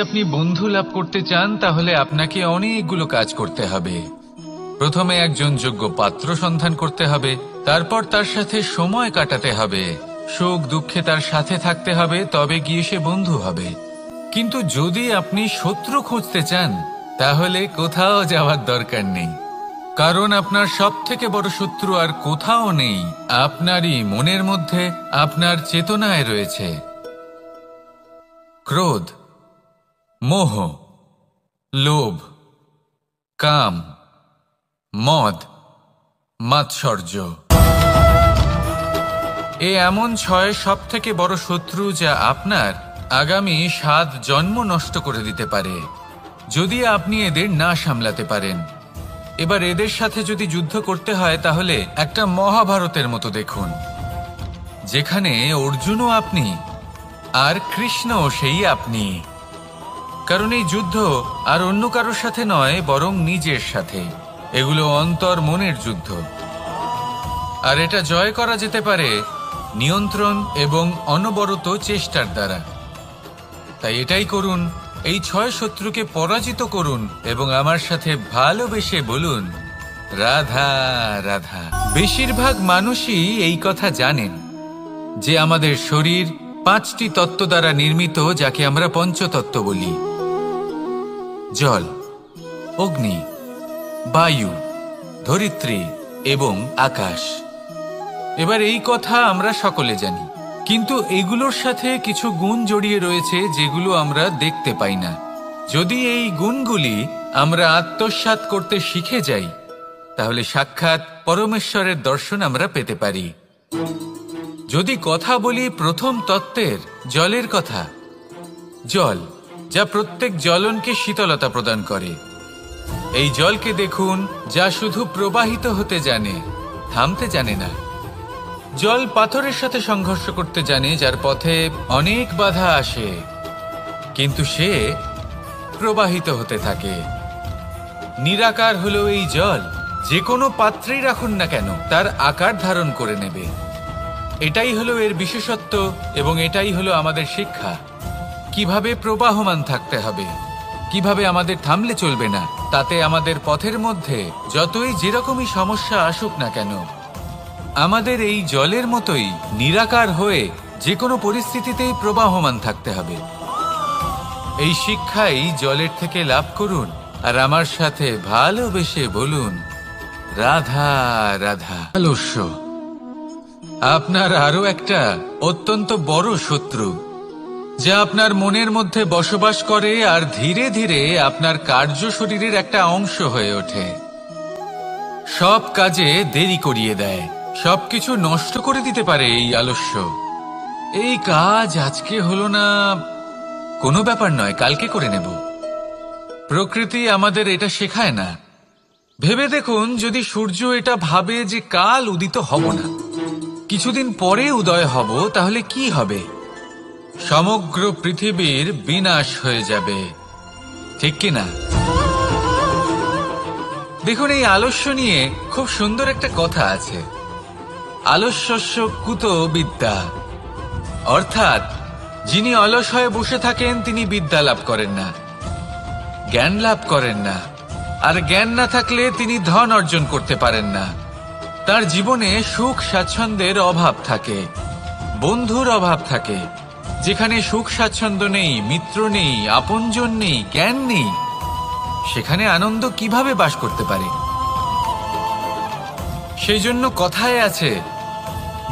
আপনি বন্ধু লাভ করতে চান তাহলে আপনাকে অনেকগুলো কাজ করতে হবে। প্রথমে একজন যোগ্য পাত্র সন্ধান করতে হবে, তারপর তার সাথে সময় কাটাতে হবে, সুখ দুঃখে তার সাথে থাকতে হবে, তবে গিয়ে সে বন্ধু হবে। কিন্তু যদি আপনি শত্রু খুঁজতে চান তাহলে কোথাও যাওয়ার দরকার নেই, কারণ আপনার সবথেকে বড় শত্রু আর কোথাও নেই, আপনারই মনের মধ্যে, আপনার চেতনায় রয়েছে। ক্রোধ, মোহ, লোভ, কাম, মদ, মাৎসর্য। এমন 6 সবথেকে বড় শত্রু যা আপনার আগামী 7 জন্ম নষ্ট করে দিতে পারে যদি আপনি এদের না সামলাতে পারেন। এবার এদের সাথে যদি যুদ্ধ করতে হয় তাহলে একটা মহাভারতের মতো দেখুন, যেখানে অর্জুনও আপনি আর কৃষ্ণও সেই আপনি। কারণ এই যুদ্ধ আর অন্য কারোর সাথে নয়, বরং নিজের সাথে। এগুলো অন্তর মনের যুদ্ধ, আর এটা জয় করা যেতে পারে নিয়ন্ত্রণ এবং অনবরত চেষ্টার দ্বারা। তাই এটাই করুন, এই 6 শত্রুকে পরাজিত করুন এবং আমার সাথে ভালোবেসে বলুন, রাধা রাধা। বেশিরভাগ মানুষই এই কথা জানেন যে আমাদের শরীর 5টি তত্ত্ব দ্বারা নির্মিত, যাকে আমরা পঞ্চতত্ত্ব বলি: জল, অগ্নি, বায়ু, ধরিত্রী এবং আকাশ। এবার এই কথা আমরা সকলে জানি, কিন্তু এগুলোর সাথে কিছু গুণ জড়িয়ে রয়েছে যেগুলো আমরা দেখতে পাই না। যদি এই গুণগুলি আমরা আত্মসাৎ করতে শিখে যাই তাহলে সাক্ষাৎ পরমেশ্বরের দর্শন আমরা পেতে পারি। যদি কথা বলি প্রথম তত্ত্বের, জলের কথা, জল যা প্রত্যেক জ্বলনকে শীতলতা প্রদান করে। এই জলকে দেখুন, যা শুধু প্রবাহিত হতে জানে, থামতে জানে না। জল পাথরের সাথে সংঘর্ষ করতে জানে, যার পথে অনেক বাধা আসে, কিন্তু সে প্রবাহিত হতে থাকে। নিরাকার হলো এই জল, যে কোনো পাত্রেই রাখুন না কেন তার আকার ধারণ করে নেবে। এটাই হলো এর বিশেষত্ব এবং এটাই হলো আমাদের শিক্ষা। কিভাবে প্রবাহমান থাকতে হবে, কিভাবে আমাদের থামলে চলবে না, তাতে আমাদের পথের মধ্যে যতই যেরকমই সমস্যা আসুক না কেন, আমাদের এই জলের মতোই নিরাকার হয়ে যে কোনো পরিস্থিতিতেই প্রবাহমান থাকতে হবে। এই শিক্ষাই জলের থেকে লাভ করুন আর আমার সাথে ভালোবেসে বলুন, রাধা রাধা। আলস্য আপনার আরো একটা অত্যন্ত বড় শত্রু, যা আপনার মনের মধ্যে বসবাস করে আর ধীরে ধীরে আপনার কার্য শরীরের একটা অংশ হয়ে ওঠে। সব কাজে দেরি করিয়ে দেয়, সবকিছু নষ্ট করে দিতে পারে এই আলস্য। এই কাজ আজকে হলো না, কোনো ব্যাপার নয়, কালকে করে নেব। প্রকৃতি আমাদের এটা শেখায় না। ভেবে দেখুন, যদি সূর্য এটা ভাবে যে কাল উদিত হব না, কিছুদিন পরে উদয় হব, তাহলে কি হবে? সমগ্র পৃথিবীর বিনাশ হয়ে যাবে, ঠিক কিনা? দেখুন, এই আলস্য নিয়ে খুব সুন্দর একটা কথা আছে, আলস্যস্য কুত বিদ্যা। অর্থাৎ যিনি অলস হয়ে বসে থাকেন তিনি বিদ্যা লাভ করেন না, জ্ঞান লাভ করেন না, আর জ্ঞান না থাকলে তিনি ধন অর্জন করতে পারেন না। তার জীবনে সুখ স্বাচ্ছন্দ্যের অভাব থাকে, বন্ধুর অভাব থাকে। যেখানে সুখ স্বাচ্ছন্দ্য নেই, মিত্র নেই, আপনজন নেই, জ্ঞান নেই, সেখানে আনন্দ কিভাবে বাস করতে পারে? সেই জন্য কথায় আছে,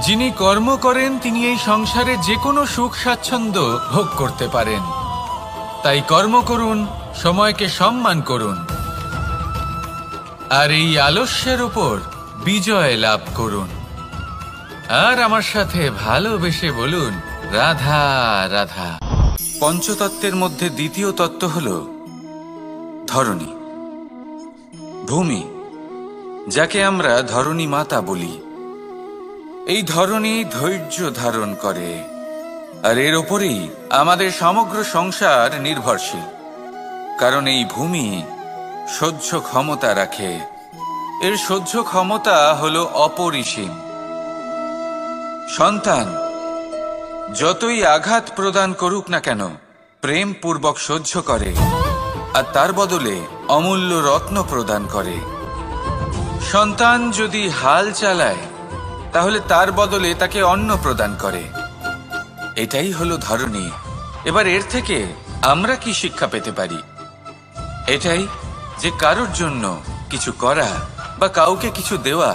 যিনি কর্ম করেন তিনি এই সংসারে যে কোনো সুখ স্বাচ্ছন্দ্য ভোগ করতে পারেন। তাই কর্ম করুন, সময়কে সম্মান করুন, আর এই আলস্যের উপর বিজয় লাভ করুন। আর আমার সাথে ভালোবেসে বলুন, রাধা রাধা। পঞ্চতত্ত্বের মধ্যে দ্বিতীয় তত্ত্ব হল ধরণী, ভূমি, যাকে আমরা ধরণী মাতা বলি। এই ধরণী ধৈর্য ধারণ করে, আর এর ওপরেই আমাদের সমগ্র সংসার নির্ভরশীল। কারণ এই ভূমি সহ্য ক্ষমতা রাখে, এর সহ্য ক্ষমতা হলো অপরিসীম। সন্তান যতই আঘাত প্রদান করুক না কেন, প্রেম পূর্বক সহ্য করে আর তার বদলে অমূল্য রত্ন প্রদান করে। সন্তান যদি হাল চালায় তাহলে তার বদলে তাকে অন্ন প্রদান করে। এটাই হলো ধরনী। এবার এর থেকে আমরা কি শিক্ষা পেতে পারি? এটাই যে কারোর জন্য কিছু করা বা কাউকে কিছু দেওয়া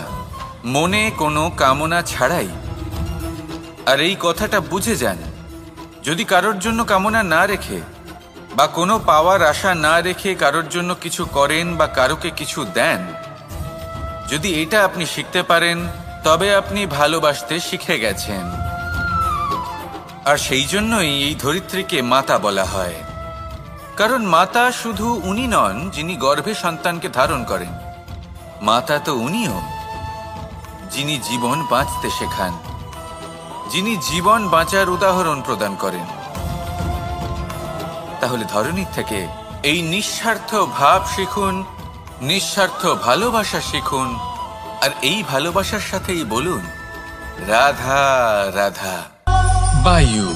মনে কোনো কামনা ছাড়াই। আর এই কথাটা বুঝে যান, যদি কারোর জন্য কামনা না রেখে বা কোনো পাওয়ার আশা না রেখে কারোর জন্য কিছু করেন বা কারোকে কিছু দেন, যদি এটা আপনি শিখতে পারেন তবে আপনি ভালোবাসতে শিখে গেছেন। আর সেই জন্যই এই ধরিত্রীকে মাতা বলা হয়। কারণ মাতা শুধু উনি নন যিনি গর্ভে সন্তানকে ধারণ করেন, মাতা তো উনিও যিনি জীবন বাঁচতে শেখান, যিনি জীবন বাঁচার উদাহরণ প্রদান করেন। তাহলে ধরনীর থেকে এই নিঃস্বার্থ ভাব শিখুন, নিঃস্বার্থ ভালোবাসা শিখুন, আর এই ভালোবাসার সাথেই বলুন রাধা রাধা। বায়ু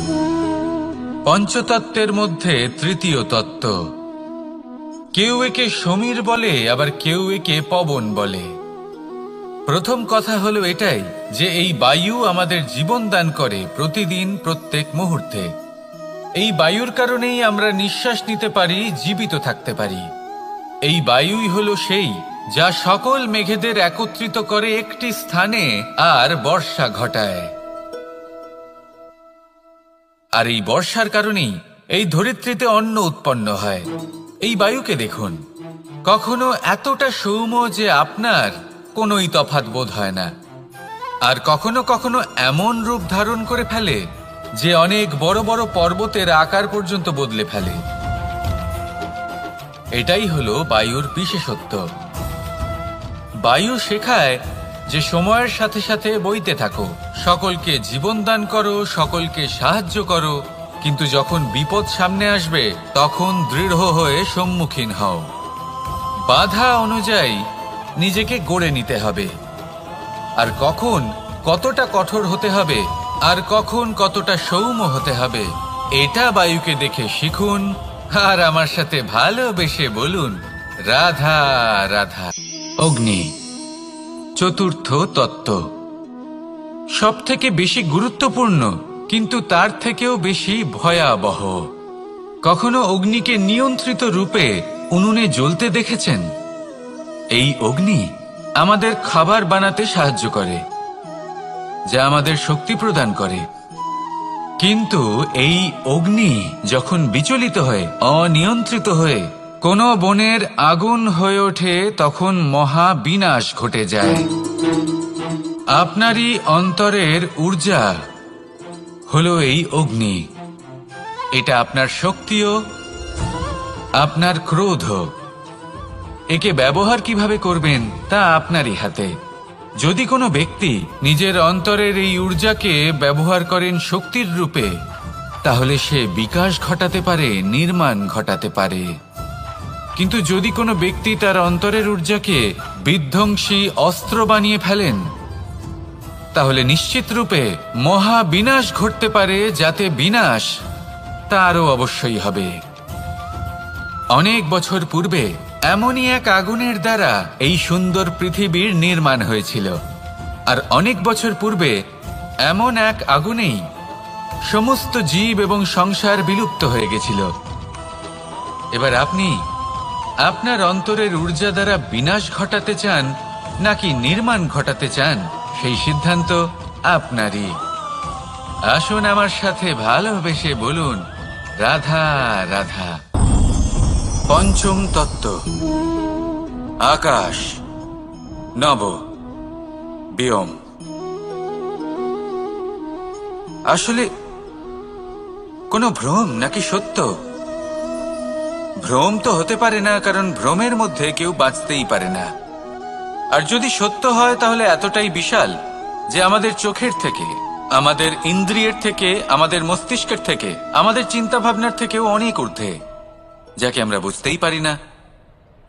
পঞ্চতত্ত্বের মধ্যে তৃতীয় তত্ত্ব। কেউ একে সমীর বলে, আবার কেউ একে পবন বলে। প্রথম কথা হলো এটাই যে এই বায়ু আমাদের জীবন দান করে প্রতিদিন, প্রত্যেক মুহূর্তে। এই বায়ুর কারণেই আমরা নিঃশ্বাস নিতে পারি, জীবিত থাকতে পারি। এই বায়ুই হলো সেই যা সকল মেঘেদের একত্রিত করে একটি স্থানে আর বর্ষা ঘটায়। আর এই বর্ষার কারণেই এই ধরিত্রীতে অন্ন উৎপন্ন হয়। এই বায়ুকে দেখুন, কখনো এতটা সৌম্য যে আপনার কোনোই তফাৎ বোধ হয় না, আর কখনো কখনো এমন রূপ ধারণ করে ফেলে যে অনেক বড় বড় পর্বতের আকার পর্যন্ত বদলে ফেলে। এটাই হলো বায়ুর বিশেষত্ব। বায়ু শেখায় যে সময়ের সাথে সাথে বইতে থাকো, সকলকে জীবন দান করো, সকলকে সাহায্য করো, কিন্তু যখন বিপদ সামনে আসবে তখন দৃঢ় হয়ে সম্মুখীন হও। বাধা অনুযায়ী নিজেকে গড়ে নিতে হবে, আর কখন কতটা কঠোর হতে হবে আর কখন কতটা সৌম্য হতে হবে এটা বায়ুকে দেখে শিখুন, আর আমার সাথে ভালোবেসে বলুন রাধা রাধা। অগ্নি চতুর্থ তত্ত্ব, সব থেকে বেশি গুরুত্বপূর্ণ কিন্তু তার থেকেও বেশি ভয়াবহ। কখনো অগ্নিকে নিয়ন্ত্রিত রূপে উনুনে জ্বলতে দেখেছেন? এই অগ্নি আমাদের খাবার বানাতে সাহায্য করে, যা আমাদের শক্তি প্রদান করে। কিন্তু এই অগ্নি যখন বিচলিত হয়ে, অনিয়ন্ত্রিত হয়ে কোনো বনের আগুন হয়ে ওঠে, তখন মহা বিনাশ ঘটে যায়। আপনারই অন্তরের ঊর্জা হলো এই অগ্নি। এটা আপনার শক্তিও, আপনার ক্রোধ। একে ব্যবহার কিভাবে করবেন তা আপনারই হাতে। যদি কোনো ব্যক্তি নিজের অন্তরের এই ঊর্জাকে ব্যবহার করেন শক্তির রূপে, তাহলে সে বিকাশ ঘটাতে পারে, নির্মাণ ঘটাতে পারে। কিন্তু যদি কোনো ব্যক্তি তার অন্তরের ঊর্জাকে বিধ্বংসী অস্ত্র বানিয়ে ফেলেন, তাহলে নিশ্চিত রূপে মহা বিনাশ ঘটতে পারে, যাতে বিনাশ তারও অবশ্যই হবে। অনেক বছর পূর্বে এমনই এক আগুনের দ্বারা এই সুন্দর পৃথিবীর নির্মাণ হয়েছিল, আর অনেক বছর পূর্বে এমন এক আগুনেই সমস্ত জীব এবং সংসার বিলুপ্ত হয়ে গেছিল। এবার আপনি আপনার অন্তরের ঊর্জা দ্বারা বিনাশ ঘটাতে চান নাকি নির্মাণ ঘটাতে চান, সেই সিদ্ধান্ত আপনারই। আসুন আমার সাথে ভালোবেসে বলুন রাধা রাধা। পঞ্চম তত্ত্ব, আকাশ নব ব্যোম। আসলে কোনো ভ্রম নাকি সত্য? ভ্রম তো হতে পারে না, কারণ ভ্রমের মধ্যে কেউ বাঁচতেই পারে না। আর যদি সত্য হয় তাহলে এতটাই বিশাল যে আমাদের চোখের থেকে, আমাদের ইন্দ্রিয়ের থেকে, আমাদের মস্তিষ্কের থেকে, আমাদের চিন্তা ভাবনার থেকেও অনেক ঊর্ধ্বে, যাকে আমরা বুঝতেই পারি না।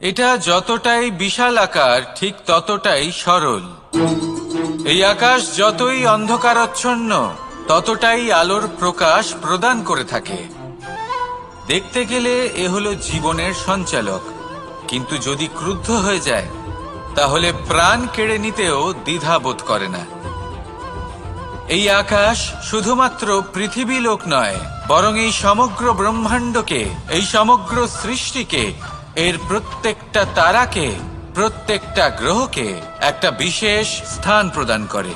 এটা যতটাই বিশাল আকার ঠিক ততটাই সরল। এই আকাশ যতই অন্ধকারাচ্ছন্ন ততটাই আলোর প্রকাশ প্রদান করে থাকে। দেখতে গেলে এ হলো জীবনের সঞ্চালক, কিন্তু যদি ক্রুদ্ধ হয়ে যায় তাহলে প্রাণ কেড়ে নিতেও দ্বিধা বোধ করে না। এই আকাশ শুধুমাত্র পৃথিবী লোক নয়, বরং এই সমগ্র ব্রহ্মাণ্ডকে, এই সমগ্র সৃষ্টিকে, এর প্রত্যেকটা তারাকে, প্রত্যেকটা গ্রহকে একটা বিশেষ স্থান প্রদান করে।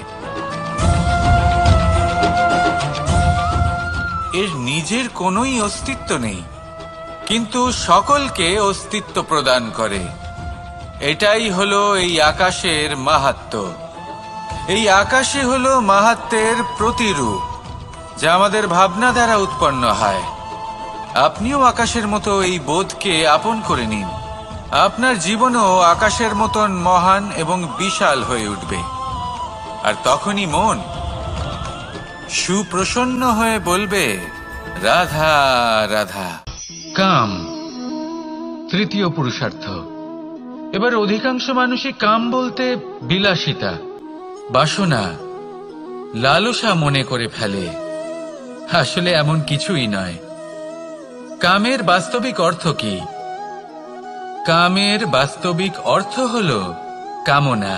এর নিজের কোনোই অস্তিত্ব নেই, কিন্তু সকলকে অস্তিত্ব প্রদান করে। এটাই হলো এই আকাশের মাহাত্ম্য। এই আকাশে হলো মাহাত্ম্যের প্রতিরূপ, যা আমাদের ভাবনা দ্বারা উৎপন্ন হয়। আপনিও আকাশের মতো এই বোধকে আপন করে নিন। আপনার জীবনও আকাশের মতন মহান এবং বিশাল হয়ে উঠবে। আর তখনই মন সুপ্রসন্ন হয়ে বলবে, রাধা রাধা। কাম, তৃতীয় পুরুষার্থ। এবার অধিকাংশ মানুষই কাম বলতে বিলাসিতা, বাসনা, লালসা মনে করে ফেলে। আসলে এমন কিছুই নয়। কামের বাস্তবিক অর্থ কি? কামের বাস্তবিক অর্থ হল কামনা।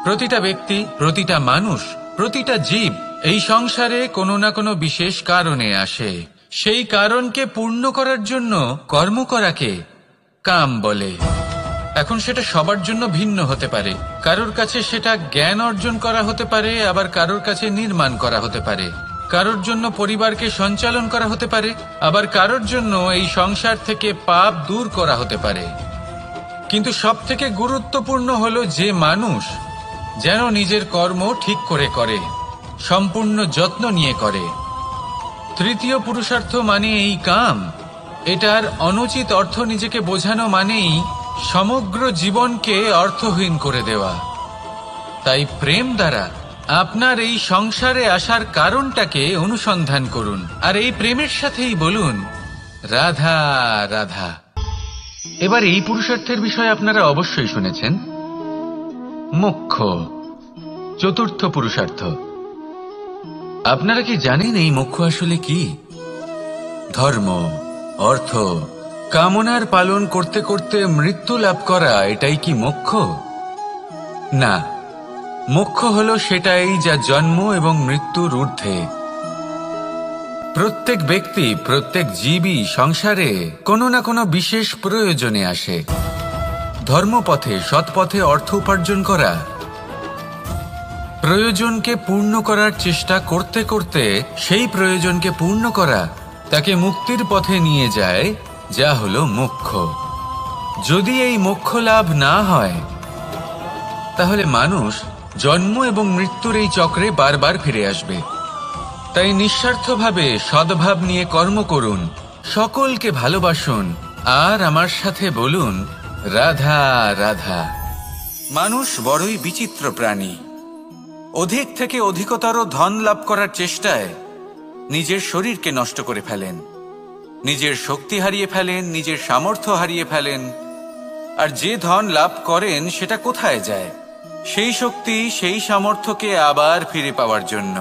প্রতিটা ব্যক্তি, প্রতিটা মানুষ, প্রতিটা জীব এই সংসারে কোনো না কোনো বিশেষ কারণে আসে। সেই কারণকে পূর্ণ করার জন্য কর্ম করাকে কাম বলে। এখন সেটা সবার জন্য ভিন্ন হতে পারে। কারোর কাছে সেটা জ্ঞান অর্জন করা হতে পারে, আবার কারোর কাছে নির্মাণ করা হতে পারে। কারোর জন্য পরিবারকে সঞ্চালন করা হতে পারে, আবার কারোর জন্য এই সংসার থেকে পাপ দূর করা হতে পারে। কিন্তু সবথেকে গুরুত্বপূর্ণ হলো যে মানুষ যেন নিজের কর্ম ঠিক করে করে, সম্পূর্ণ যত্ন নিয়ে করে। তৃতীয় পুরুষার্থ মানে এই কাম। এটার অনুচিত অর্থ নিজেকে বোঝানো মানেই সমগ্র জীবনকে অর্থহীন করে দেওয়া। তাই প্রেম দ্বারা আপনার এই সংসারে আসার কারণটাকে অনুসন্ধান করুন, আর এই প্রেমের সাথেই বলুন, রাধা রাধা। এবার এই পুরুষার্থের বিষয়ে আপনারা অবশ্যই শুনেছেন। মোক্ষ, চতুর্থ পুরুষার্থ। আপনারা কি জানেন এই মোক্ষ আসলে কি? ধর্ম, অর্থ, কামনার পালন করতে করতে মৃত্যু লাভ করা, এটাই কি মোক্ষ? না, মোক্ষ হলো সেটাই যা জন্ম এবং মৃত্যুর ঊর্ধ্বে। প্রত্যেক ব্যক্তি, প্রত্যেক জীবই সংসারে কোনো না কোনো বিশেষ প্রয়োজনে আসে। ধর্মপথে, সৎপথে অর্থ উপার্জন করা, প্রয়োজনকে পূর্ণ করার চেষ্টা করতে করতে সেই প্রয়োজনকে পূর্ণ করা তাকে মুক্তির পথে নিয়ে যায়, যা হলো মোক্ষ। যদি এই মোক্ষ লাভ না হয় তাহলে মানুষ জন্ম এবং মৃত্যুর এই চক্রে বারবার ফিরে আসবে। তাই নিঃস্বার্থভাবে সদ্ভাব নিয়ে কর্ম করুন, সকলকে ভালোবাসুন, আর আমার সাথে বলুন, রাধা রাধা। মানুষ বড়ই বিচিত্র প্রাণী। অধিক থেকে অধিকতর ধন লাভ করার চেষ্টায় নিজের শরীরকে নষ্ট করে ফেলেন, নিজের শক্তি হারিয়ে ফেলেন, নিজের সামর্থ্য হারিয়ে ফেলেন। আর যে ধন লাভ করেন সেটা কোথায় যায়? সেই শক্তি, সেই সামর্থ্যকে আবার ফিরে পাওয়ার জন্য।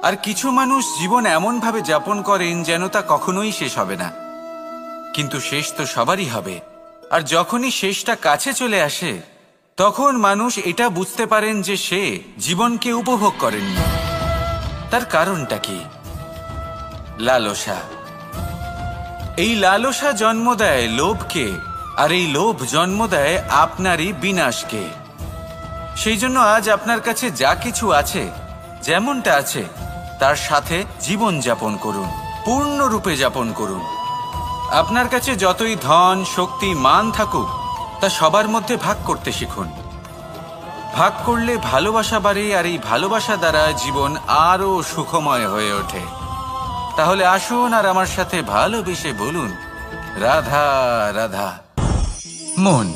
আর কিছু মানুষ জীবন এমনভাবে যাপন করেন যেন তা কখনোই শেষ হবে না। কিন্তু শেষ তো সবারই হবে। আর যখনই শেষটা কাছে চলে আসে তখন মানুষ এটা বুঝতে পারেন যে সে জীবনকে উপভোগ করেননি। তার কারণটা কি? লালসা। এই লালসা জন্ম দেয় লোভকে, আর এই লোভ জন্ম দেয় আপনারই বিনাশকে। সেই জন্য আজ আপনার কাছে যা কিছু আছে, যেমনটা আছে, তার সাথে জীবন যাপন করুন, পূর্ণরূপে যাপন করুন। আপনার কাছে যতই ধন, শক্তি, মান থাকুক, তা সবার মধ্যে ভাগ করতে শিখুন। ভাগ করলে ভালোবাসা বাড়ে, আর এই ভালোবাসা দ্বারা জীবন আরো সুখময় হয়ে ওঠে। তাহলে আসুন আর আমার সাথে ভালোবেসে বলুন, রাধা রাধা। মন,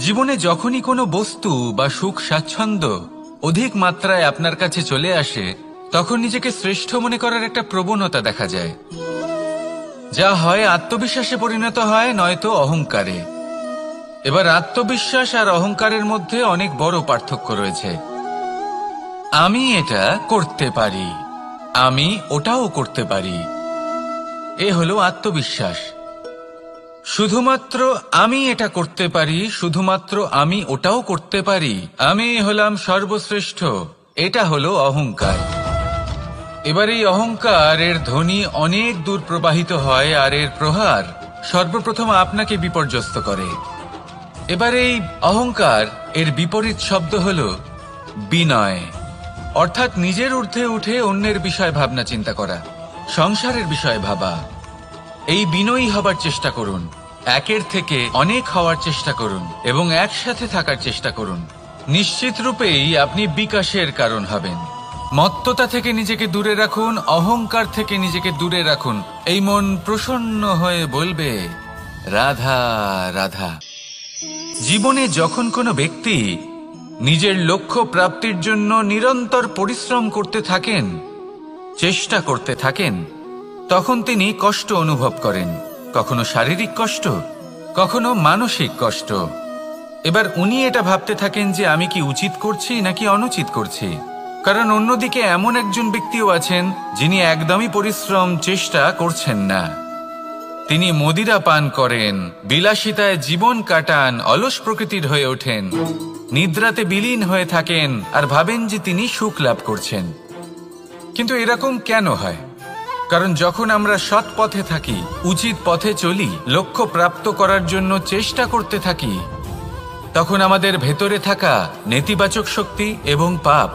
জীবনে যখনই কোনো বস্তু বা সুখ স্বাচ্ছন্দ্য অধিক মাত্রায় আপনার কাছে চলে আসে, তখন নিজেকে শ্রেষ্ঠ মনে করার একটা প্রবণতা দেখা যায়, যা হয় আত্মবিশ্বাসে পরিণত হয়, নয়তো অহংকারে। এবার আত্মবিশ্বাস আর অহংকারের মধ্যে অনেক বড় পার্থক্য রয়েছে। আমি এটা করতে পারি, আমি ওটাও করতে পারি, এ হলো আত্মবিশ্বাস। শুধুমাত্র আমি এটা করতে পারি, শুধুমাত্র আমি ওটাও করতে পারি, আমি হলাম সর্বশ্রেষ্ঠ, এটা হলো অহংকার। এবার এই অহংকার এর ধ্বনি অনেক দূর প্রবাহিত হয়, আর এর প্রহার সর্বপ্রথম আপনাকে বিপর্যস্ত করে। এবার এই অহংকার এর বিপরীত শব্দ হলো বিনয়, অর্থাৎ নিজের ঊর্ধ্বে উঠে অন্যের বিষয় ভাবনা চিন্তা করা, সংসারের বিষয়ে ভাবা। এই বিনয়ী হবার চেষ্টা করুন, একের থেকে অনেক হওয়ার চেষ্টা করুন এবং একসাথে থাকার চেষ্টা করুন। নিশ্চিত রূপেই আপনি বিকাশের কারণ হবেন। মত্ততা থেকে নিজেকে দূরে রাখুন, অহংকার থেকে নিজেকে দূরে রাখুন। এই মন প্রসন্ন হয়ে বলবে রাধা রাধা। জীবনে যখন কোনো ব্যক্তি নিজের লক্ষ্য প্রাপ্তির জন্য নিরন্তর পরিশ্রম করতে থাকেন, চেষ্টা করতে থাকেন, তখন তিনি কষ্ট অনুভব করেন, কখনো শারীরিক কষ্ট, কখনো মানসিক কষ্ট। এবার উনি এটা ভাবতে থাকেন যে আমি কি উচিত করছি নাকি অনুচিত করছি। কারণ অন্যদিকে এমন একজন ব্যক্তিও আছেন যিনি একদমই পরিশ্রম চেষ্টা করছেন না। তিনি মদিরা পান করেন, বিলাসিতায় জীবন কাটান, অলস প্রকৃতির হয়ে ওঠেন, নিদ্রাতে বিলীন হয়ে থাকেন আর ভাবেন যে তিনি সুখ লাভ করছেন। কিন্তু এরকম কেন হয়? কারণ যখন আমরা সৎ পথে থাকি, উচিত পথে চলি, লক্ষ্য প্রাপ্ত করার জন্য চেষ্টা করতে থাকি, তখন আমাদের ভেতরে থাকা নেতিবাচক শক্তি এবং পাপ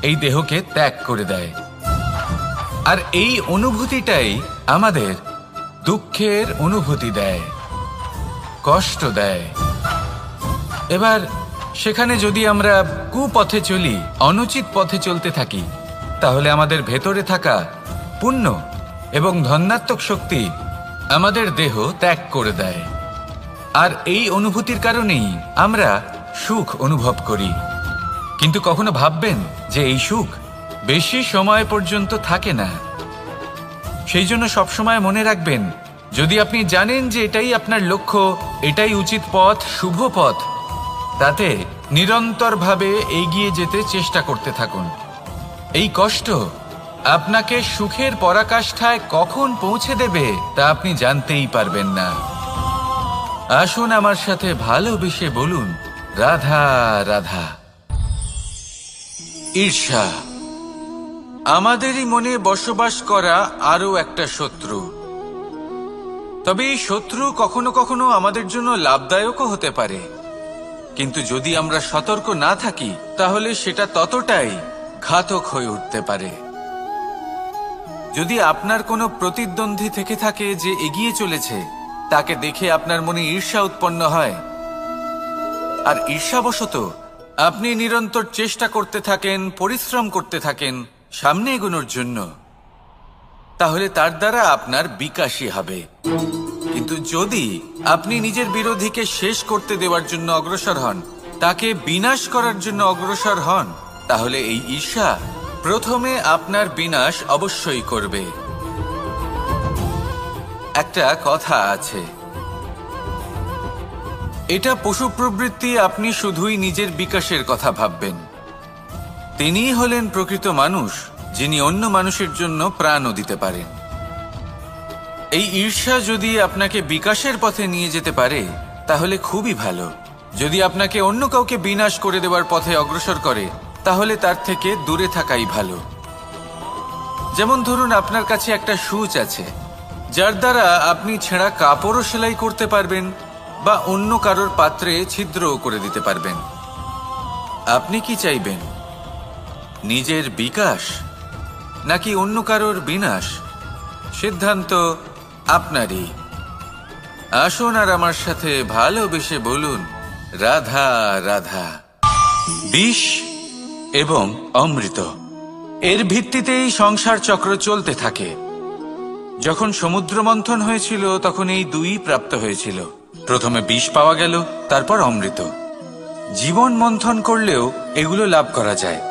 এই দেহকে ত্যাগ করে দেয়। আর এই অনুভূতিটাই আমাদের দুঃখের অনুভূতি দেয়, কষ্ট দেয়। এবার সেখানে যদি আমরা কুপথে চলি, অনুচিত পথে চলতে থাকি, তাহলে আমাদের ভেতরে থাকা পুণ্য এবং ধনাত্মক শক্তি আমাদের দেহ ত্যাগ করে দেয়। আর এই অনুভূতির কারণেই আমরা সুখ অনুভব করি। কিন্তু কখনো ভাববেন যে এই সুখ বেশি সময় পর্যন্ত থাকে না। সেই জন্য সবসময় মনে রাখবেন, যদি আপনি জানেন যে এটাই আপনার লক্ষ্য, এটাই উচিত পথ, শুভ পথ, তাতে নিরন্তরভাবে এগিয়ে যেতে চেষ্টা করতে থাকুন। এই কষ্ট আপনাকে সুখের পরাকাষ্ঠায় কখন পৌঁছে দেবে তা আপনি জানতেই পারবেন না। আসুন আমার সাথে ভালোবেসে বলুন রাধা রাধা। ঈর্ষা আমাদেরই মনে বসবাস করা আরো একটা শত্রু। তবে এই শত্রু কখনো কখনো আমাদের জন্য লাভদায়কও হতে পারে, কিন্তু যদি আমরা সতর্ক না থাকি তাহলে সেটা ততটাই ঘাতক হয়ে উঠতে পারে। যদি আপনার কোনো প্রতিদ্বন্দ্বী থেকে থাকে যে এগিয়ে চলেছে, তাকে দেখে আপনার মনে ঈর্ষা উৎপন্ন হয়, আর ঈর্ষাবশত আপনি নিরন্তর চেষ্টা করতে থাকেন, পরিশ্রম করতে থাকেন সামনে এগোনোর জন্য, তাহলে তার দ্বারা আপনার বিকাশই হবে। কিন্তু যদি আপনি নিজের বিরোধীকে শেষ করতে দেওয়ার জন্য অগ্রসর হন, তাকে বিনাশ করার জন্য অগ্রসর হন, তাহলে এই ঈর্ষা প্রথমে আপনার বিনাশ অবশ্যই করবে। একটা কথা আছে, এটা পশু প্রবৃত্তি, আপনি শুধুই নিজের বিকাশের কথা ভাববেন। তিনিই হলেন প্রকৃত মানুষ, যিনি অন্য মানুষের জন্য প্রাণও দিতে পারেন। এই ঈর্ষা যদি আপনাকে বিকাশের পথে নিয়ে যেতে পারে তাহলে খুবই ভালো। যদি আপনাকে অন্য কাউকে বিনাশ করে দেওয়ার পথে অগ্রসর করে, তাহলে তার থেকে দূরে থাকাই ভালো। যেমন ধরুন, আপনার কাছে একটা সূচ আছে, যার দ্বারা আপনি ছেঁড়া কাপড়ও সেলাই করতে পারবেন বা অন্য কারোর পাত্রে ছিদ্রও করে দিতে পারবেন। আপনি কি চাইবেন, নিজের বিকাশ নাকি অন্য কারোর বিনাশ? সিদ্ধান্ত আপনারই। আসুন আর আমার সাথে ভালোবেসে বলুন রাধা রাধা। বিষ এবং অমৃত, এর ভিত্তিতেই সংসার চক্র চলতে থাকে। যখন সমুদ্র মন্থন হয়েছিল তখন এই দুই প্রাপ্ত হয়েছিল। প্রথমে বিষ পাওয়া গেল, তারপর অমৃত। জীবন মন্থন করলেও এগুলো লাভ করা যায়।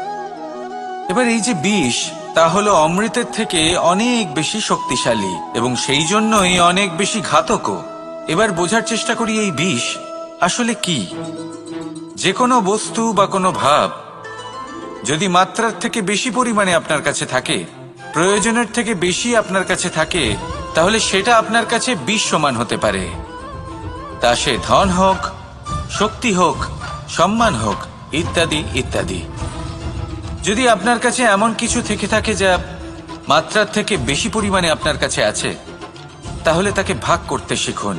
এবার এই যে বিষ, তা হলো অমৃতের থেকে অনেক বেশি শক্তিশালী এবং সেই জন্যই অনেক বেশি ঘাতকও। এবার বোঝার চেষ্টা করি এই বিষ আসলে কি। যে কোনো বস্তু বা কোনো ভাব যদি মাত্রার থেকে বেশি পরিমাণে আপনার কাছে থাকে, প্রয়োজনের থেকে বেশি আপনার কাছে থাকে, তাহলে সেটা আপনার কাছে বিষ সমান হতে পারে। তা সে ধন হোক, শক্তি হোক, সম্মান হোক, ইত্যাদি ইত্যাদি। যদি আপনার কাছে এমন কিছু থেকে থাকে যা মাত্রার থেকে বেশি পরিমাণে আপনার কাছে আছে, তাহলে তাকে ভাগ করতে শিখুন।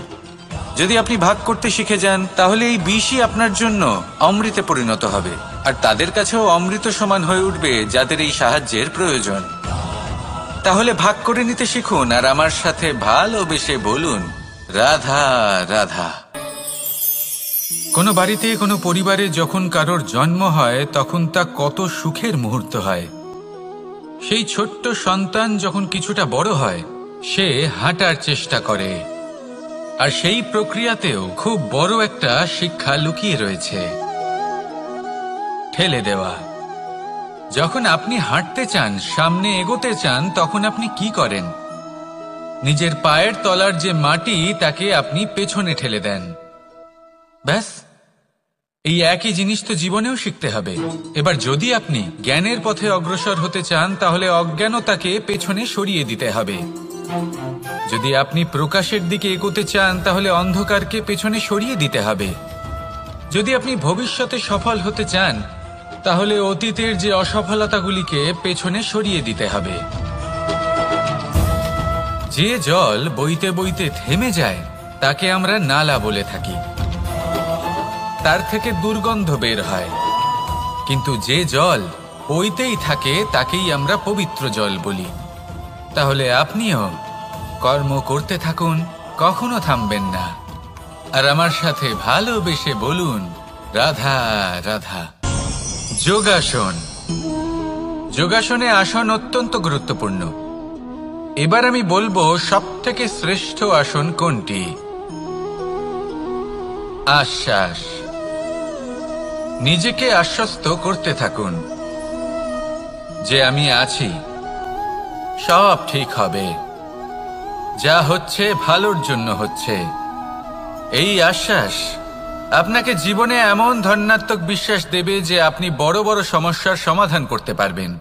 যদি আপনি ভাগ করতে শিখে যান, তাহলে এই বিষই আপনার জন্য অমৃতে পরিণত হবে, আর তাদের কাছেও অমৃত সমান হয়ে উঠবে যাদের এই সাহায্যের প্রয়োজন। তাহলে ভাগ করে নিতে শিখুন আর আমার সাথে ভালোবেসে বলুন, রাধা রাধা। কোনো বাড়িতে, কোনো পরিবারে যখন কারোর জন্ম হয়, তখন তা কত সুখের মুহূর্ত হয়। সেই ছোট্ট সন্তান যখন কিছুটা বড় হয়, সে হাঁটার চেষ্টা করে, আর সেই প্রক্রিয়াতেও খুব বড় একটা শিক্ষা লুকিয়ে রয়েছে, ঠেলে দেওয়া। যখন আপনি হাঁটতে চান, সামনে এগোতে চান, তখন আপনি কি করেন? নিজের পায়ের তলার যে মাটি, তাকে আপনি পেছনে ঠেলে দেন। ব্যাস, এই একই জিনিস তো জীবনেও শিখতে হবে। এবার যদি আপনি জ্ঞানের পথে অগ্রসর হতে চান, তাহলে অজ্ঞানতাকে পেছনে সরিয়ে দিতে হবে। যদি আপনি প্রকাশের দিকে এগোতে চান, তাহলে অন্ধকারকে পেছনে সরিয়ে দিতে হবে। যদি আপনি ভবিষ্যতে সফল হতে চান, তাহলে অতীতের যে অসফলতাগুলিকে পেছনে সরিয়ে দিতে হবে। যে জল বইতে বইতে থেমে যায়, তাকে আমরা নালা বলে থাকি। তার থেকে দুর্গন্ধ বের হয়। কিন্তু যে জল বইতেই থাকে, তাকেই আমরা পবিত্র জল বলি। তাহলে আপনিও কর্ম করতে থাকুন, কখনো থামবেন না। আর আমার সাথে ভালোবেসে বলুন, রাধা রাধা। যোগাসন। যোগাসনে আসন অত্যন্ত গুরুত্বপূর্ণ। এবার আমি বলবো সবথেকে শ্রেষ্ঠ আসন কোনটি। আশ্বাস। নিজেকে আশ্বস্ত করতে থাকুন যে আমি আছি, সব ঠিক হবে, যা হচ্ছে ভালোর জন্য হচ্ছে। এই আশ্বাস আপনাকে জীবনে এমন ধনাত্মক বিশ্বাস দেবে যে আপনি বড় বড় সমস্যার সমাধান করতে পারবেন।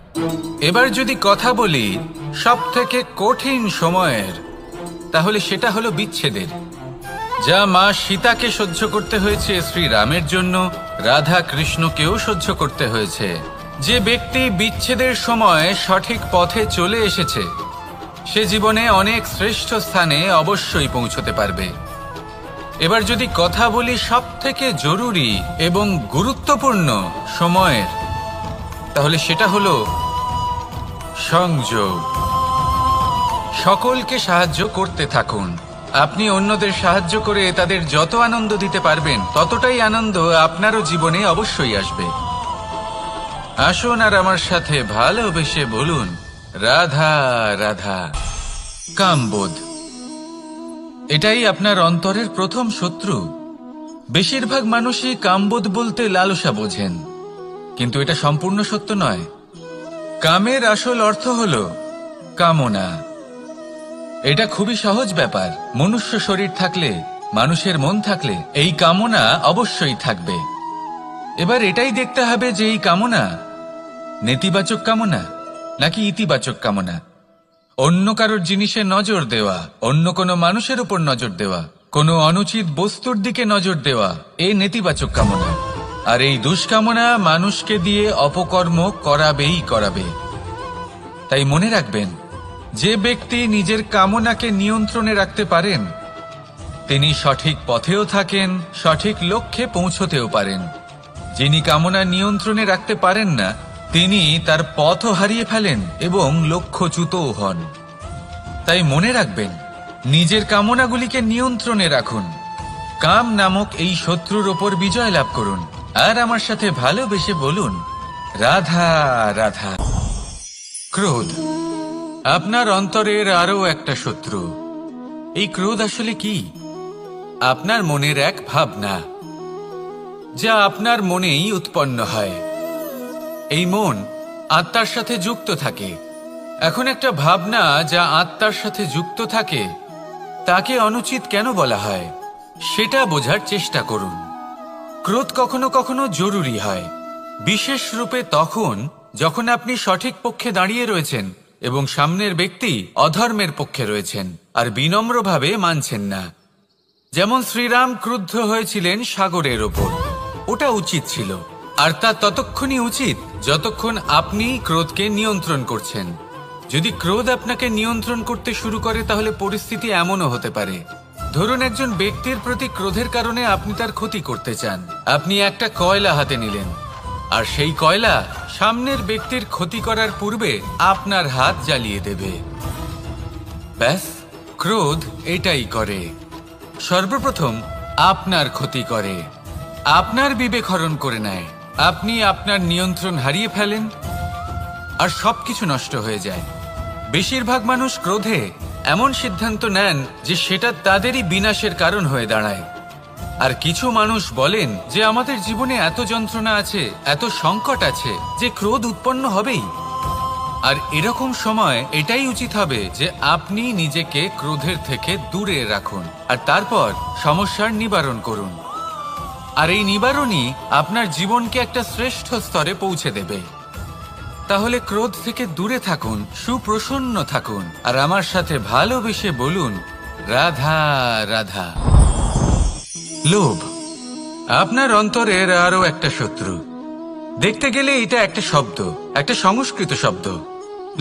এবার যদি কথা বলি সবথেকে কঠিন সময়ের, তাহলে সেটা হলো বিচ্ছেদের। যা মা সীতাকে সহ্য করতে হয়েছে শ্রীরামের জন্য, রাধা কৃষ্ণকেও সহ্য করতে হয়েছে। যে ব্যক্তি বিচ্ছেদের সময় সঠিক পথে চলে এসেছে, সে জীবনে অনেক শ্রেষ্ঠ স্থানে অবশ্যই পৌঁছতে পারবে। এবার যদি কথা বলি সবথেকে জরুরি এবং গুরুত্বপূর্ণ সময়ের, তাহলে সেটা হলো সংযোগ। সকলকে সাহায্য করতে থাকুন। আপনি অন্যদের সাহায্য করে তাদের যত আনন্দ দিতে পারবেন, ততটাই আনন্দ আপনারও জীবনে অবশ্যই আসবে। আসুন আর আমার সাথে ভালোবেসে বলুন, রাধা রাধা। কামবোধ। এটাই আপনার অন্তরের প্রথম শত্রু। বেশিরভাগ মানুষই কামবোধ বলতে লালসা বোঝেন, কিন্তু এটা সম্পূর্ণ সত্য নয়। কামের আসল অর্থ হলো কামনা। এটা খুবই সহজ ব্যাপার। মনুষ্য শরীর থাকলে, মানুষের মন থাকলে, এই কামনা অবশ্যই থাকবে। এবার এটাই দেখতে হবে যে এই কামনা নেতিবাচক কামনা নাকি ইতিবাচক কামনা। অন্য কারোর জিনিসে নজর দেওয়া, অন্য কোনো মানুষের উপর নজর দেওয়া, কোনো অনুচিত বস্তুর দিকে নজর দেওয়া, এই নেতিবাচক কামনা। আর এই দুষ্কামনা মানুষকে দিয়ে অপকর্ম করাবেই করাবে। তাই মনে রাখবেন, যে ব্যক্তি নিজের কামনাকে নিয়ন্ত্রণে রাখতে পারেন, তিনি সঠিক পথেও থাকেন, সঠিক লক্ষ্যে পৌঁছতেও পারেন। যিনি কামনা নিয়ন্ত্রণে রাখতে পারেন না, তিনি তার পথও হারিয়ে ফেলেন এবং লক্ষ্যচ্যুতও হন। তাই মনে রাখবেন, নিজের কামনাগুলিকে নিয়ন্ত্রণে রাখুন। কাম নামক এই শত্রুর ওপর বিজয় লাভ করুন। আর আমার সাথে ভালোবেসে বলুন, রাধা রাধা। ক্রোধ। আপনার অন্তরের আরও একটা শত্রু। এই ক্রোধ আসলে কি? আপনার মনের এক ভাবনা, যা আপনার মনেই উৎপন্ন হয়। এই মন আত্মার সাথে যুক্ত থাকে। এখন একটা ভাবনা যা আত্মার সাথে যুক্ত থাকে, তাকে অনুচিত কেন বলা হয়, সেটা বোঝার চেষ্টা করুন। ক্রোধ কখনো কখনো জরুরি হয়, বিশেষ রূপে তখন যখন আপনি সঠিক পক্ষে দাঁড়িয়ে রয়েছেন এবং সামনের ব্যক্তি অধর্মের পক্ষে রয়েছেন আর বিনম্রভাবে মানছেন না। যেমন শ্রীরাম ক্রুদ্ধ হয়েছিলেন সাগরের ওপর, ওটা উচিত ছিল, আর তা ততক্ষণই উচিত যতক্ষণ আপনি ক্রোধকে নিয়ন্ত্রণ করছেন। যদি ক্রোধ আপনাকে নিয়ন্ত্রণ করতে শুরু করে তাহলে পরিস্থিতি এমনও হতে পারে, ধরুন একজন ব্যক্তির প্রতি ক্রোধের কারণে আপনি তার ক্ষতি করতে চান। আপনি একটা কয়লা হাতে নিলেন, আর সেই কয়লা সামনের ব্যক্তির ক্ষতি করার পূর্বে আপনার হাত জ্বালিয়ে দেবে। ব্যাস, ক্রোধ এটাই করে, সর্বপ্রথম আপনার ক্ষতি করে, আপনার বিবেক হরণ করে নেয়, আপনি আপনার নিয়ন্ত্রণ হারিয়ে ফেলেন আর সবকিছু নষ্ট হয়ে যায়। বেশিরভাগ মানুষ ক্রোধে এমন সিদ্ধান্ত নেন যে সেটা তাদেরই বিনাশের কারণ হয়ে দাঁড়ায়। আর কিছু মানুষ বলেন যে আমাদের জীবনে এত যন্ত্রণা আছে, এত সংকট আছে যে ক্রোধ উৎপন্ন হবেই। আর এরকম সময় এটাই উচিত হবে যে আপনি নিজেকে ক্রোধের থেকে দূরে রাখুন আর তারপর সমস্যার নিবারণ করুন। আর এই নিবারণই আপনার জীবনকে একটা শ্রেষ্ঠ স্তরে পৌঁছে দেবে। তাহলে ক্রোধ থেকে দূরে থাকুন, সুপ্রসন্ন থাকুন, আর আমার সাথে ভালোবেসে বলুন রাধা রাধা। লোভ আপনার অন্তরের আরো একটা শত্রু। দেখতে গেলে এটা একটা শব্দ, একটা সংস্কৃত শব্দ,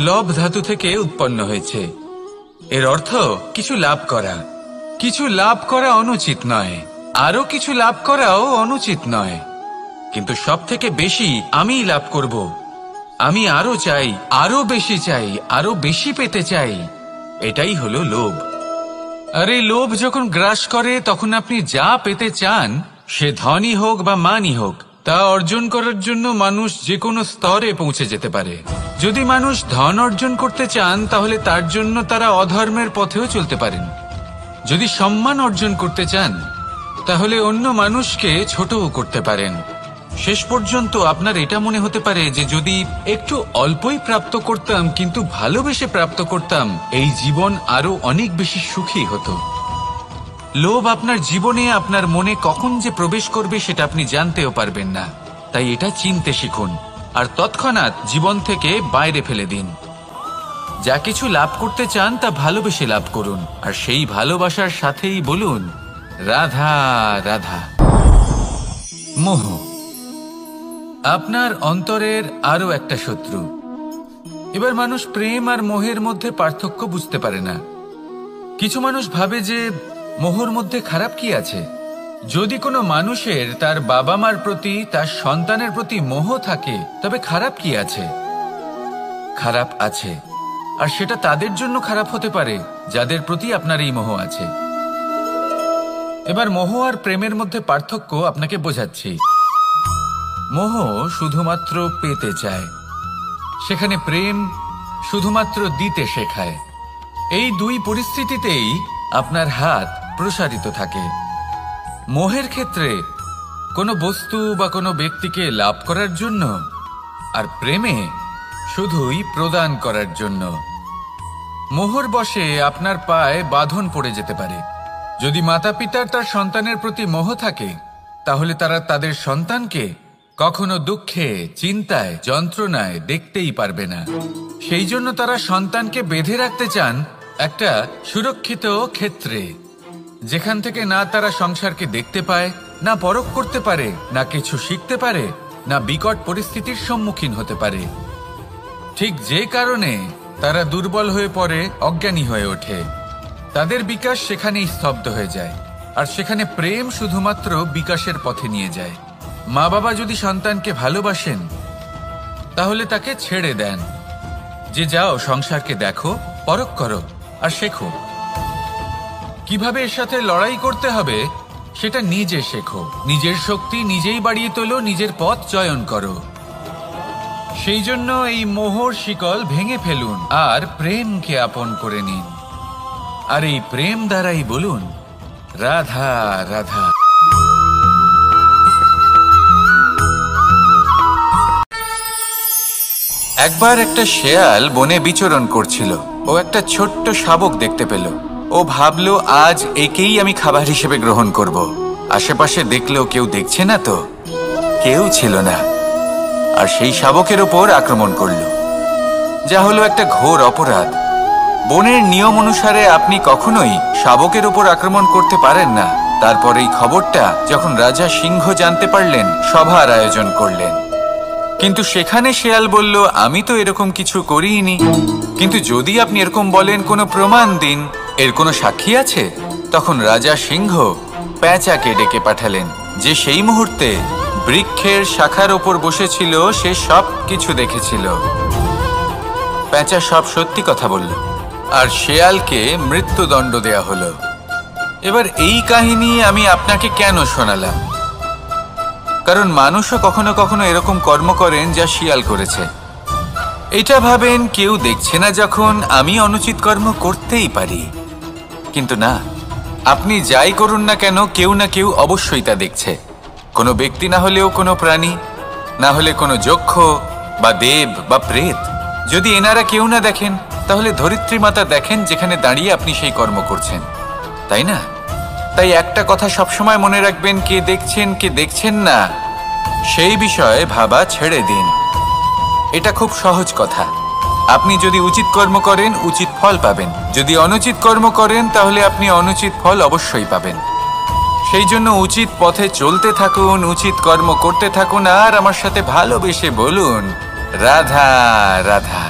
লব ধাতু থেকে উৎপন্ন হয়েছে। এর অর্থ কিছু লাভ করা। কিছু লাভ করা অনুচিত নয়, আরো কিছু লাভ করাও অনুচিত নয়, কিন্তু সব থেকে বেশি আমিই লাভ করব, আমি আরো চাই, আরো বেশি চাই, আরো বেশি পেতে চাই, এটাই হলো লোভ। আর এই লোভ যখন গ্রাস করে তখন আপনি যা পেতে চান, সে ধনই হোক বা মানই হোক, তা অর্জন করার জন্য মানুষ যে কোনো স্তরে পৌঁছে যেতে পারে। যদি মানুষ ধন অর্জন করতে চান তাহলে তার জন্য তারা অধর্মের পথেও চলতে পারেন। যদি সম্মান অর্জন করতে চান তাহলে অন্য মানুষকে ছোটও করতে পারেন। শেষ পর্যন্ত আপনার এটা মনে হতে পারে যে যদি একটু অল্পই প্রাপ্ত করতাম, কিন্তু ভালোবেসে প্রাপ্ত করতাম, এই জীবন আরো অনেক বেশি সুখী হতো। লোভ আপনার জীবনে, আপনার মনে কখন যে প্রবেশ করবে সেটা আপনি জানতেও পারবেন না। তাই এটা চিনতে শিখুন আর তৎক্ষণাৎ জীবন থেকে বাইরে ফেলে দিন। যা কিছু লাভ করতে চান তা ভালোবেসে লাভ করুন, আর সেই ভালোবাসার সাথেই বলুন রাধা রাধা। মোহ আপনার অন্তরের আরো একটা শত্রু। এবার মানুষ প্রেম আর মোহের মধ্যে পার্থক্য বুঝতে পারে না। কিছু মানুষ ভাবে যে মোহর মধ্যে খারাপ কি আছে। যদি কোনো মানুষের তার বাবা মার প্রতি, তার সন্তানের প্রতি মোহ থাকে, তবে খারাপ কি আছে? খারাপ আছে, আর সেটা তাদের জন্য খারাপ হতে পারে যাদের প্রতি আপনার এই মোহ আছে। এবার মোহ আর প্রেমের মধ্যে পার্থক্য আপনাকে বোঝাচ্ছি। মোহ শুধুমাত্র পেতে চায়, সেখানে প্রেম শুধুমাত্র দিতে শেখায়। এই দুই পরিস্থিতিতেই আপনার হাত প্রসারিত থাকে। মোহের ক্ষেত্রে কোনো বস্তু বা কোনো ব্যক্তিকে লাভ করার জন্য, আর প্রেমে শুধুই প্রদান করার জন্য। মোহর বশে আপনার পায়ে বাঁধন পড়ে যেতে পারে। যদি মাতা পিতার তার সন্তানের প্রতি মোহ থাকে তাহলে তারা তাদের সন্তানকে কখনো দুঃখে, চিন্তায়, যন্ত্রণায় দেখতেই পারবে না। সেই জন্য তারা সন্তানকে বেঁধে রাখতে চান একটা সুরক্ষিত ক্ষেত্রে, যেখান থেকে না তারা সংসারকে দেখতে পায়, না পরখ করতে পারে, না কিছু শিখতে পারে, না বিকট পরিস্থিতির সম্মুখীন হতে পারে। ঠিক যে কারণে তারা দুর্বল হয়ে পড়ে, অজ্ঞানী হয়ে ওঠে। তাদের বিকাশ সেখানেই স্তব্ধ হয়ে যায়, আর সেখানে প্রেম শুধুমাত্র বিকাশের পথে নিয়ে যায়। মা বাবা যদি সন্তানকে ভালোবাসেন তাহলে তাকে ছেড়ে দেন যে যাও সংসারকে দেখো, পরখ করো আর শেখো। কিভাবে এর সাথে লড়াই করতে হবে সেটা নিজে শেখো। নিজের শক্তি নিজেই বাড়িয়ে তোলো, নিজের পথ চয়ন করো। সেই জন্য এই মোহর শিকল ভেঙে ফেলুন আর প্রেমকে আপন করে নিন। আর এই প্রেম দ্বারাই বলুন রাধা রাধা। একবার একটা শেয়াল বনে বিচরণ করছিল। ও একটা ছোট্ট শাবক দেখতে পেল। ও ভাবলো আজ একেই আমি খাবার হিসেবে গ্রহণ করব। আশেপাশে দেখলো কেউ দেখছে না তো, কেউ ছিল না, আর সেই শাবকের ওপর আক্রমণ করলো। যা হলো একটা ঘোর অপরাধ। বনের নিয়ম অনুসারে আপনি কখনোই শাবকের উপর আক্রমণ করতে পারেন না। তারপর এই খবরটা যখন রাজা সিংহ জানতে পারলেন, সভার আয়োজন করলেন। কিন্তু সেখানে শেয়াল বলল, আমি তো এরকম কিছু করিনি। কিন্তু যদি আপনি এরকম বলেন, কোনো প্রমাণ দিন, এর কোনো সাক্ষী আছে? তখন রাজা সিংহ পেঁচাকে ডেকে পাঠালেন, যে সেই মুহূর্তে বৃক্ষের শাখার ওপর বসেছিল। সে সব কিছু দেখেছিল। পেঁচা সব সত্যি কথা বলল, আর শেয়ালকে মৃত্যুদণ্ড দেয়া হলো। এবার এই কাহিনী আমি আপনাকে কেন শোনালাম? কারণ মানুষও কখনো কখনো এরকম কর্ম করেন যা শিয়াল করেছে। এটা ভাবেন কেউ দেখছে না, যখন আমি অনুচিত কর্ম করতেই পারি। কিন্তু না, আপনি যাই করুন না কেন, কেউ না কেউ অবশ্যই তা দেখছে। কোনো ব্যক্তি না হলেও কোনো প্রাণী, না হলে কোনো যক্ষ বা দেব বা প্রেত। যদি এনারা কেউ না দেখেন, তাহলে ধরিত্রী মাতা দেখেন, যেখানে দাঁড়িয়ে আপনি সেই কর্ম করছেন, তাই না? তাই একটা কথা সবসময় মনে রাখবেন, কে দেখছেন কে দেখছেন না সেই বিষয়ে ভাবা ছেড়ে দিন। এটা খুব সহজ কথা। আপনি যদি উচিত কর্ম করেন, উচিত ফল পাবেন। যদি অনুচিত কর্ম করেন, তাহলে আপনি অনুচিত ফল অবশ্যই পাবেন। সেই জন্য উচিত পথে চলতে থাকুন, উচিত কর্ম করতে থাকুন, আর আমার সাথে ভালোবেসে বলুন, রাধা রাধা।